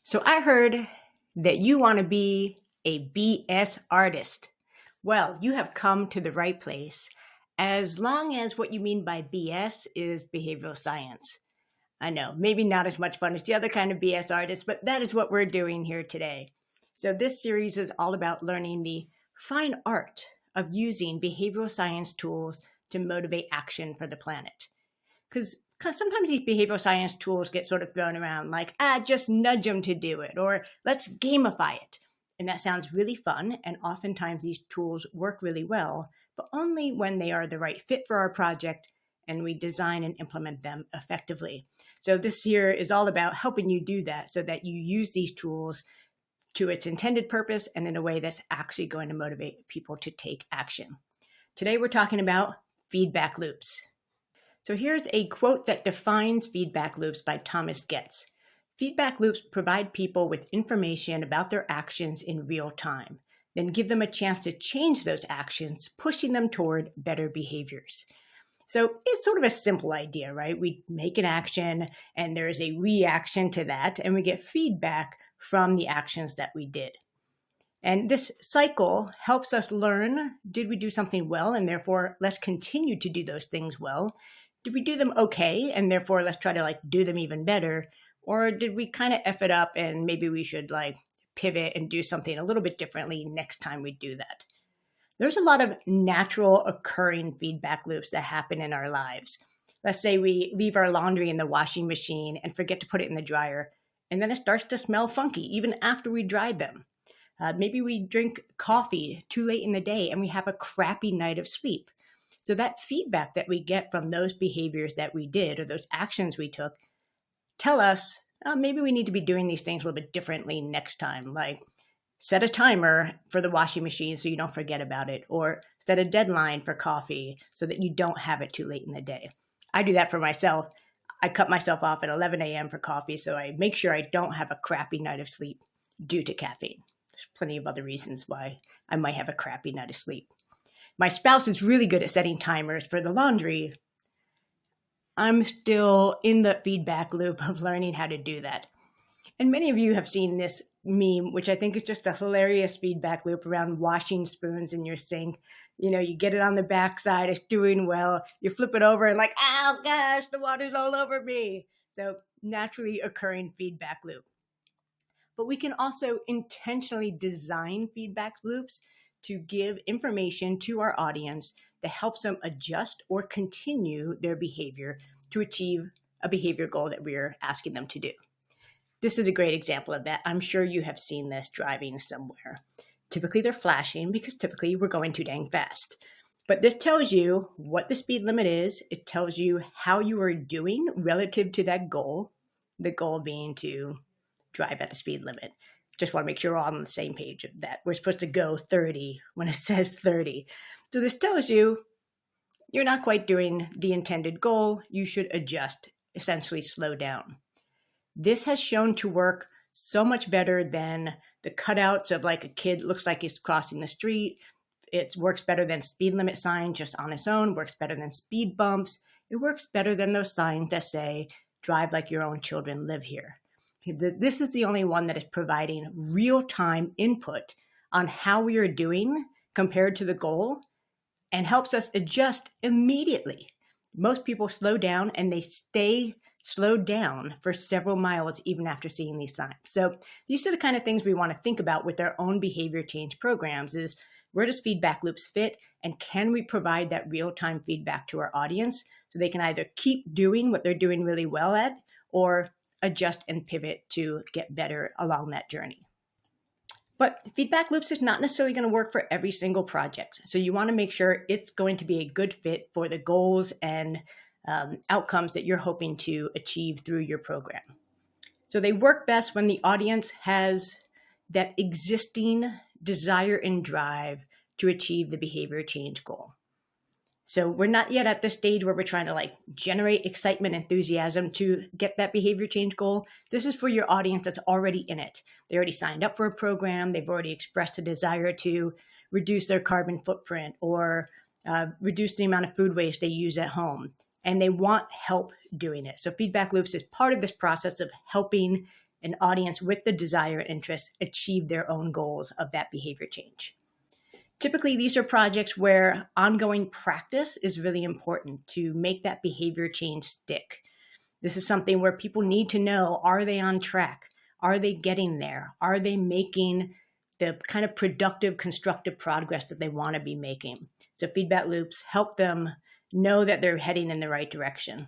So I heard that you want to be a BS artist. Well, you have come to the right place, as long as what you mean by BS is behavioral science. I know, maybe not as much fun as the other kind of BS artists, but that is what we're doing here today. So this series is all about learning the fine art of using behavioral science tools to motivate action for the planet. Because sometimes these behavioral science tools get sort of thrown around like, just nudge them to do it, or let's gamify it. And that sounds really fun, and oftentimes these tools work really well, but only when they are the right fit for our project and we design and implement them effectively. So this here is all about helping you do that so that you use these tools to its intended purpose and in a way that's actually going to motivate people to take action. Today we're talking about feedback loops. So here's a quote that defines feedback loops by Thomas Goetz. Feedback loops provide people with information about their actions in real time, then give them a chance to change those actions, pushing them toward better behaviors. So it's sort of a simple idea, right? We make an action and there's a reaction to that, and we get feedback from the actions that we did. And this cycle helps us learn, did we do something well, and therefore let's continue to do those things well? Did we do them okay, and therefore let's try to do them even better? Or did we kind of F it up and maybe we should pivot and do something a little bit differently next time we do that? There's a lot of natural occurring feedback loops that happen in our lives. Let's say we leave our laundry in the washing machine and forget to put it in the dryer, and then it starts to smell funky even after we dried them. Maybe we drink coffee too late in the day and we have a crappy night of sleep. So that feedback that we get from those behaviors that we did or those actions we took tell us maybe we need to be doing these things a little bit differently next time, like set a timer for the washing machine so you don't forget about it, or set a deadline for coffee so that you don't have it too late in the day. I do that for myself. I cut myself off at 11 a.m. for coffee, so I make sure I don't have a crappy night of sleep due to caffeine. There's plenty of other reasons why I might have a crappy night of sleep. My spouse is really good at setting timers for the laundry. I'm still in the feedback loop of learning how to do that. And many of you have seen this meme, which I think is just a hilarious feedback loop around washing spoons in your sink. You get it on the backside, it's doing well. You flip it over and oh gosh, the water's all over me. So naturally occurring feedback loop. But we can also intentionally design feedback loops to give information to our audience that helps them adjust or continue their behavior to achieve a behavior goal that we're asking them to do. This is a great example of that. I'm sure you have seen this driving somewhere. Typically they're flashing because typically we're going too dang fast. But this tells you what the speed limit is. It tells you how you are doing relative to that goal, the goal being to drive at the speed limit. Just want to make sure we're all on the same page of that. We're supposed to go 30 when it says 30. So this tells you you're not quite doing the intended goal. You should adjust, essentially slow down. This has shown to work so much better than the cutouts of a kid looks like he's crossing the street. It works better than speed limit signs just on its own, works better than speed bumps. It works better than those signs that say, drive like your own children live here. This is the only one that is providing real-time input on how we are doing compared to the goal and helps us adjust immediately. Most people slow down and they stay slowed down for several miles even after seeing these signs. So these are the kind of things we want to think about with our own behavior change programs is where does feedback loops fit and can we provide that real-time feedback to our audience so they can either keep doing what they're doing really well at or adjust and pivot to get better along that journey. But feedback loops is not necessarily going to work for every single project. So you want to make sure it's going to be a good fit for the goals and outcomes that you're hoping to achieve through your program. So they work best when the audience has that existing desire and drive to achieve the behavior change goal. So we're not yet at the stage where we're trying to generate excitement, enthusiasm to get that behavior change goal. This is for your audience that's already in it. They already signed up for a program. They've already expressed a desire to reduce their carbon footprint or reduce the amount of food waste they use at home. And they want help doing it. So feedback loops is part of this process of helping an audience with the desire and interest achieve their own goals of that behavior change. Typically, these are projects where ongoing practice is really important to make that behavior change stick. This is something where people need to know, are they on track? Are they getting there? Are they making the kind of productive, constructive progress that they want to be making? So feedback loops help them know that they're heading in the right direction.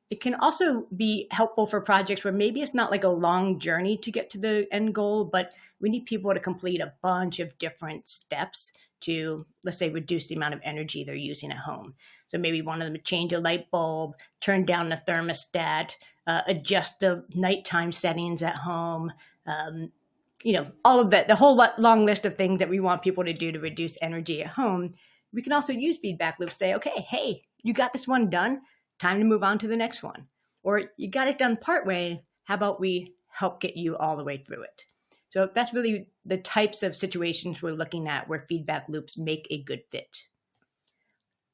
It can also be helpful for projects where maybe it's not like a long journey to get to the end goal, but we need people to complete a bunch of different steps to, let's say, reduce the amount of energy they're using at home. So maybe one of them to change a light bulb, turn down the thermostat, adjust the nighttime settings at home, all of that, the whole long list of things that we want people to do to reduce energy at home. We can also use feedback loops, say, okay, hey, you got this one done. Time to move on to the next one. Or you got it done partway. How about we help get you all the way through it? So that's really the types of situations we're looking at where feedback loops make a good fit.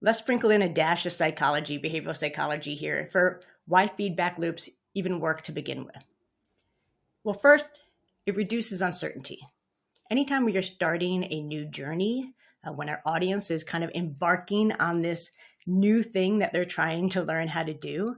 Let's sprinkle in a dash of psychology, behavioral psychology here for why feedback loops even work to begin with. Well, first, it reduces uncertainty. Anytime we are starting a new journey, when our audience is kind of embarking on this new thing that they're trying to learn how to do,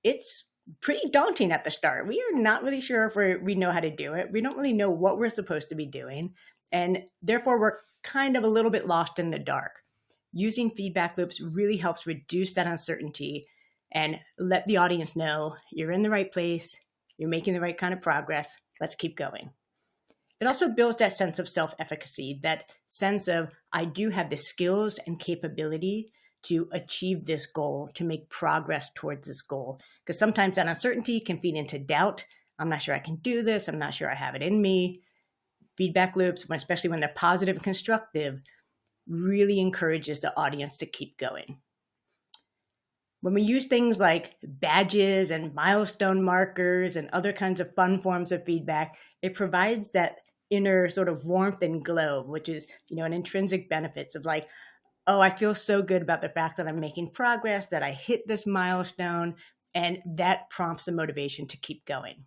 it's pretty daunting at the start. We are not really sure if we know how to do it. We don't really know what we're supposed to be doing. And therefore, we're kind of a little bit lost in the dark. Using feedback loops really helps reduce that uncertainty and let the audience know you're in the right place, you're making the right kind of progress, let's keep going. It also builds that sense of self-efficacy, that sense of, I do have the skills and capability to achieve this goal, to make progress towards this goal. Because sometimes that uncertainty can feed into doubt. I'm not sure I can do this. I'm not sure I have it in me. Feedback loops, especially when they're positive and constructive, really encourages the audience to keep going. When we use things like badges and milestone markers and other kinds of fun forms of feedback, it provides that inner sort of warmth and glow, which is, an intrinsic benefits of like, oh, I feel so good about the fact that I'm making progress, that I hit this milestone, and that prompts the motivation to keep going.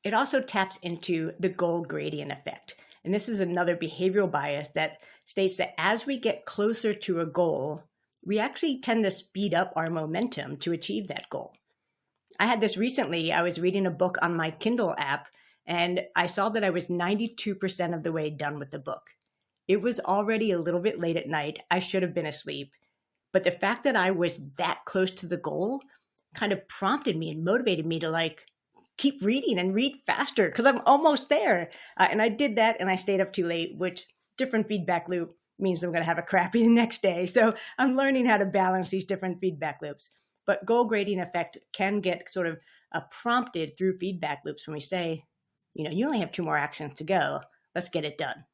It also taps into the goal gradient effect. And this is another behavioral bias that states that as we get closer to a goal, we actually tend to speed up our momentum to achieve that goal. I had this recently. I was reading a book on my Kindle app, and I saw that I was 92% of the way done with the book. It was already a little bit late at night. I should have been asleep. But the fact that I was that close to the goal kind of prompted me and motivated me to keep reading and read faster because I'm almost there. And I did that, and I stayed up too late, which different feedback loop means I'm going to have a crappy the next day. So I'm learning how to balance these different feedback loops. But goal gradient effect can get sort of prompted through feedback loops when we say, you only have 2 more actions to go. Let's get it done.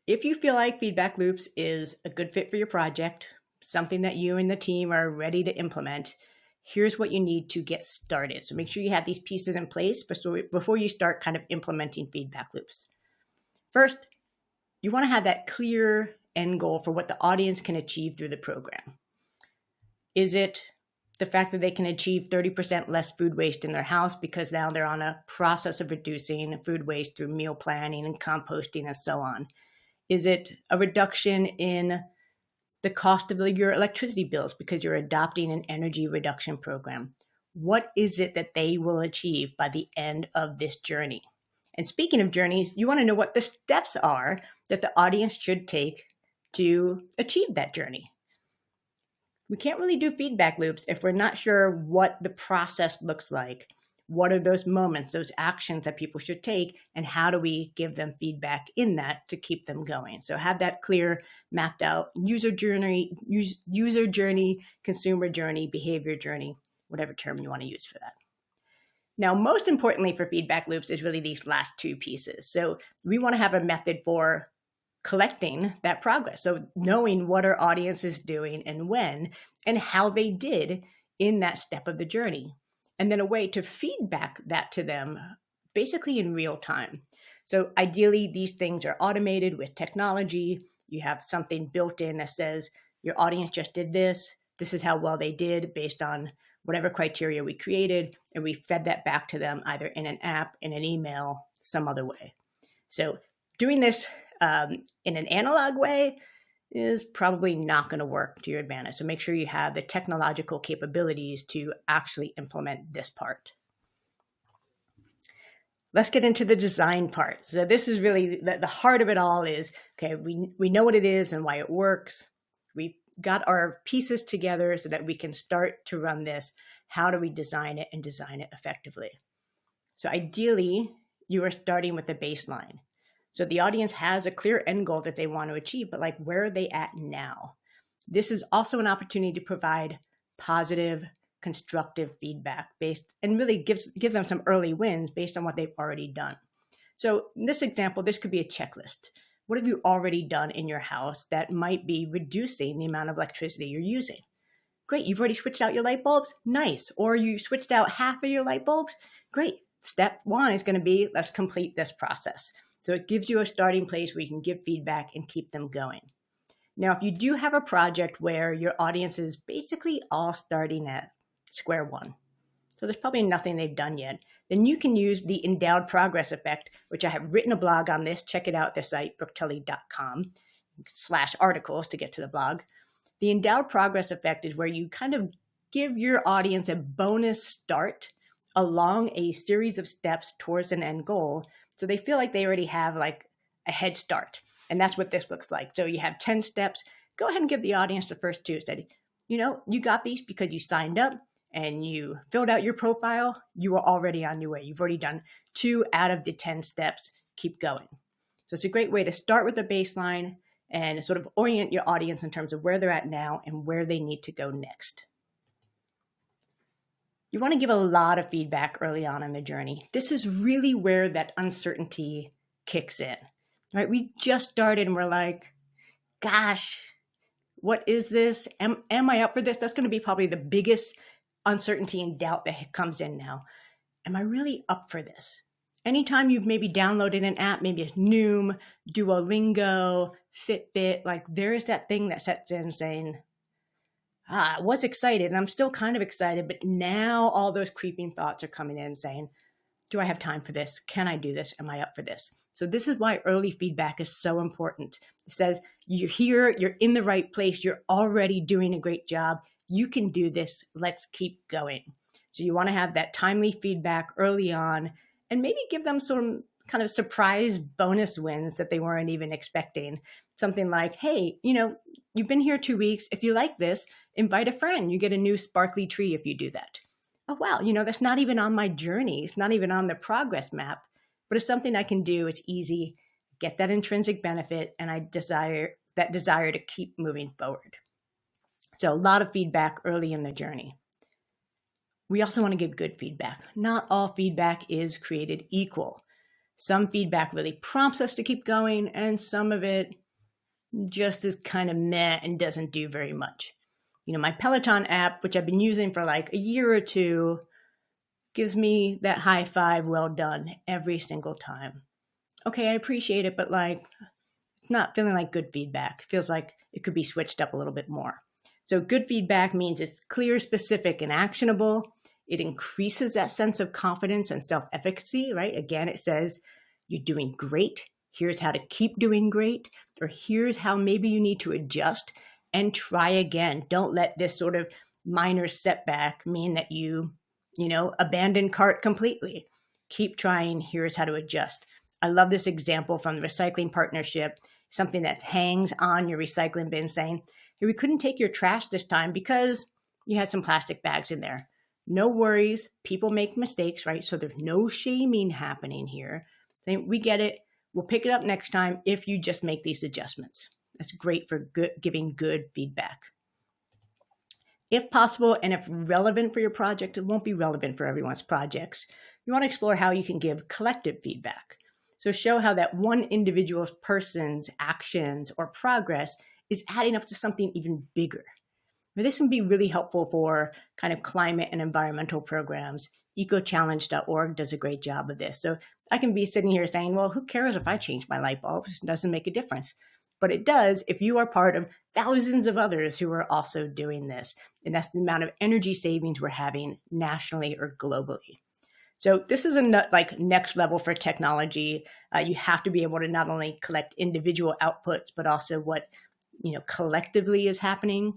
If you feel like feedback loops is a good fit for your project, something that you and the team are ready to implement, here's what you need to get started. So make sure you have these pieces in place before you start kind of implementing feedback loops. First, you want to have that clear end goal for what the audience can achieve through the program. Is it the fact that they can achieve 30% less food waste in their house because now they're on a process of reducing food waste through meal planning and composting and so on? Is it a reduction in the cost of your electricity bills because you're adopting an energy reduction program? What is it that they will achieve by the end of this journey? And speaking of journeys, you want to know what the steps are that the audience should take to achieve that journey. We can't really do feedback loops if we're not sure what the process looks like. What are those moments, those actions that people should take, and how do we give them feedback in that to keep them going? So have that clear, mapped out user journey, consumer journey, behavior journey, whatever term you want to use for that. Now, most importantly for feedback loops is really these last 2 pieces. So we want to have a method for collecting that progress. So knowing what our audience is doing and when, and how they did in that step of the journey. And then a way to feedback that to them basically in real time. So ideally, these things are automated with technology. You have something built in that says your audience just did this. This is how well they did based on whatever criteria we created, and we fed that back to them either in an app, in an email, some other way. So doing this in an analog way is probably not going to work to your advantage. So make sure you have the technological capabilities to actually implement this part. Let's get into the design part. So this is really the heart of it all is, okay, we know what it is and why it works. We've got our pieces together so that we can start to run this. How do we design it and design it effectively? So ideally, you are starting with the baseline. So the audience has a clear end goal that they want to achieve, but like, where are they at now? This is also an opportunity to provide positive, constructive feedback and really give them some early wins based on what they've already done. So in this example, this could be a checklist. What have you already done in your house that might be reducing the amount of electricity you're using? Great, you've already switched out your light bulbs? Nice. Or you switched out half of your light bulbs? Great. Step one is going to be, let's complete this process. So it gives you a starting place where you can give feedback and keep them going. Now, if you do have a project where your audience is basically all starting at square one, so there's probably nothing they've done yet, then you can use the endowed progress effect, which I have written a blog on this. Check it out at the site, brooktully.com/articles to get to the blog. The endowed progress effect is where you kind of give your audience a bonus start along a series of steps towards an end goal. So they feel like they already have like a head start. And that's what this looks like. So you have 10 steps. Go ahead and give the audience the first two. Said, you got these because you signed up and you filled out your profile. You are already on your way. You've already done 2 out of the 10 steps. Keep going. So it's a great way to start with the baseline and sort of orient your audience in terms of where they're at now and where they need to go next. You want to give a lot of feedback early on in the journey. This is really where that uncertainty kicks in, right? We just started and we're like, gosh, what is this? Am I up for this? That's going to be probably the biggest uncertainty and doubt that comes in now. Am I really up for this? Anytime you've maybe downloaded an app, maybe a Noom, Duolingo, Fitbit, like there is that thing that sets in saying, I was excited and I'm still kind of excited, but now all those creeping thoughts are coming in saying, do I have time for this? Can I do this? Am I up for this? So this is why early feedback is so important. It says, you're here, you're in the right place, you're already doing a great job. You can do this. Let's keep going. So you want to have that timely feedback early on and maybe give them some kind of surprise bonus wins that they weren't even expecting. Something like, hey, you've been here 2 weeks. If you like this, invite a friend. You get a new sparkly tree if you do that. Oh, wow. That's not even on my journey. It's not even on the progress map, but it's something I can do. It's easy. Get that intrinsic benefit. And I desire to keep moving forward. So a lot of feedback early in the journey. We also want to give good feedback. Not all feedback is created equal. Some feedback really prompts us to keep going, and some of it just is kind of meh and doesn't do very much. My Peloton app, which I've been using for like a year or two, gives me that high five, well done, every single time. Okay, I appreciate it, but like, it's not feeling like good feedback. It feels like it could be switched up a little bit more. So good feedback means it's clear, specific, and actionable. It increases that sense of confidence and self-efficacy, right? Again, it says, you're doing great. Here's how to keep doing great. Or here's how maybe you need to adjust and try again. Don't let this sort of minor setback mean that you abandon cart completely. Keep trying. Here's how to adjust. I love this example from the recycling partnership, something that hangs on your recycling bin saying, hey, we couldn't take your trash this time because you had some plastic bags in there. No worries. People make mistakes, right? So there's no shaming happening here. Saying, we get it. We'll pick it up next time if you just make these adjustments. That's great for giving good feedback. If possible, and if relevant for your project, it won't be relevant for everyone's projects. You want to explore how you can give collective feedback. So show how that one individual person's actions or progress is adding up to something even bigger. This can be really helpful for kind of climate and environmental programs. EcoChallenge.org does a great job of this. So I can be sitting here saying, well, who cares if I change my light bulbs? It doesn't make a difference. but it does if you are part of thousands of others who are also doing this. And that's the amount of energy savings we're having nationally or globally. So this is like next level for technology. You have to be able to not only collect individual outputs, but also what collectively is happening.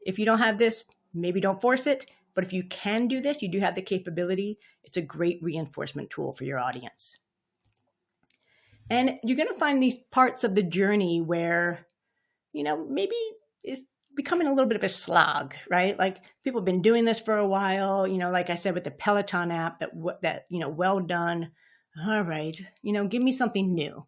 If you don't have this, maybe don't force it. But if you can do this, you do have the capability. It's a great reinforcement tool for your audience. And you're going to find these parts of the journey where, maybe it's becoming a little bit of a slog, right? Like people have been doing this for a while, like I said, with the Peloton app that well done. All right, give me something new.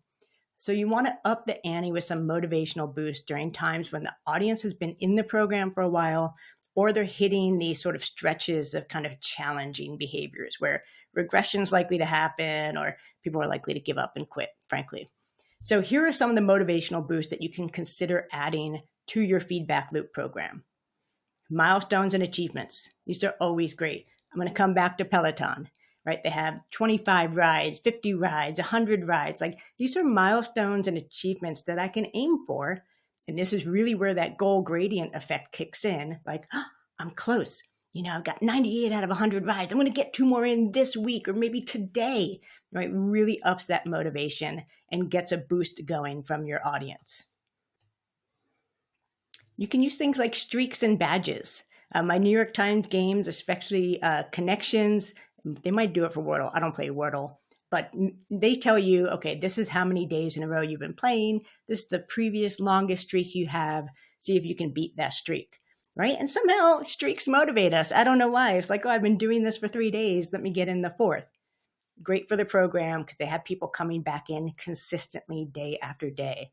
So you want to up the ante with some motivational boost during times when the audience has been in the program for a while, or they're hitting these sort of stretches of kind of challenging behaviors where regression is likely to happen or people are likely to give up and quit, frankly. So here are some of the motivational boosts that you can consider adding to your feedback loop program. Milestones and achievements. These are always great. I'm going to come back to Peloton, right? They have 25 rides, 50 rides, 100 rides. Like these are milestones and achievements that I can aim for. And this is really where that goal gradient effect kicks in. Like, I'm close. I've got 98 out of 100 rides. I'm going to get 2 more in this week or maybe today, right? Really ups that motivation and gets a boost going from your audience. You can use things like streaks and badges. My New York Times games, especially Connections, they might do it for Wordle. I don't play Wordle, but they tell you, okay, this is how many days in a row you've been playing. This is the previous longest streak you have. See if you can beat that streak, right? And somehow streaks motivate us. I don't know why. It's like, I've been doing this for 3 days. Let me get in the 4th. Great for the program because they have people coming back in consistently day after day.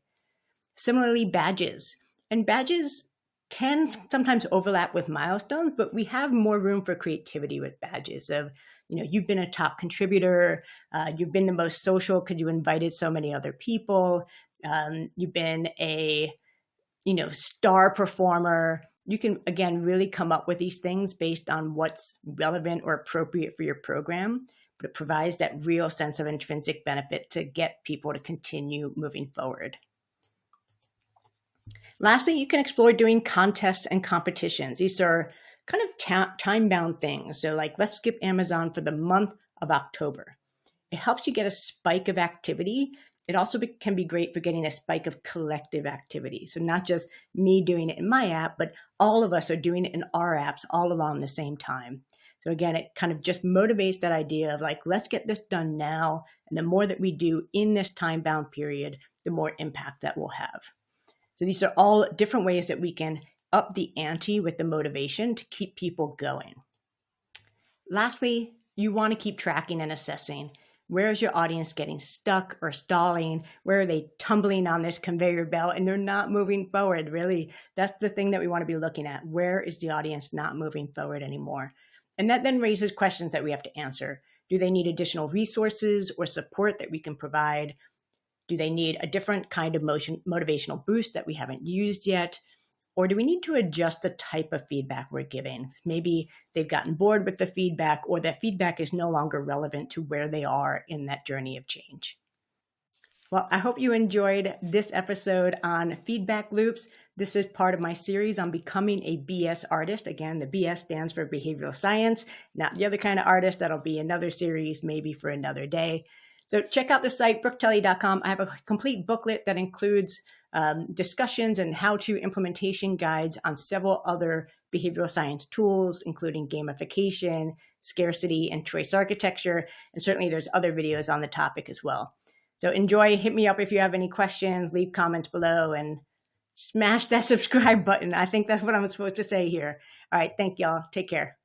Similarly, badges. And badges can sometimes overlap with milestones, but we have more room for creativity with badges of, you've been a top contributor, you've been the most social because you invited so many other people, you've been a, star performer. You can, again, really come up with these things based on what's relevant or appropriate for your program, but it provides that real sense of intrinsic benefit to get people to continue moving forward. Lastly, you can explore doing contests and competitions. These are kind of time-bound things. So like, let's skip Amazon for the month of October. It helps you get a spike of activity. It also can be great for getting a spike of collective activity. So not just me doing it in my app, but all of us are doing it in our apps all along the same time. So again, it kind of just motivates that idea of like, let's get this done now. And the more that we do in this time-bound period, the more impact that we'll have. So these are all different ways that we can up the ante with the motivation to keep people going. Lastly, you want to keep tracking and assessing. Where is your audience getting stuck or stalling? Where are they tumbling on this conveyor belt and they're not moving forward? Really, that's the thing that we want to be looking at. Where is the audience not moving forward anymore? And that then raises questions that we have to answer. Do they need additional resources or support that we can provide? Do they need a different kind of motivational boost that we haven't used yet? Or do we need to adjust the type of feedback we're giving? Maybe they've gotten bored with the feedback, or that feedback is no longer relevant to where they are in that journey of change. Well, I hope you enjoyed this episode on feedback loops. This is part of my series on becoming a BS artist. Again, the BS stands for behavioral science, not the other kind of artist. That'll be another series, maybe for another day. So check out the site, brooketelly.com. I have a complete booklet that includes discussions and how-to implementation guides on several other behavioral science tools, including gamification, scarcity, and choice architecture. And certainly there's other videos on the topic as well. So enjoy, hit me up if you have any questions, leave comments below, and smash that subscribe button. I think that's what I'm supposed to say here. All right, thank y'all. Take care.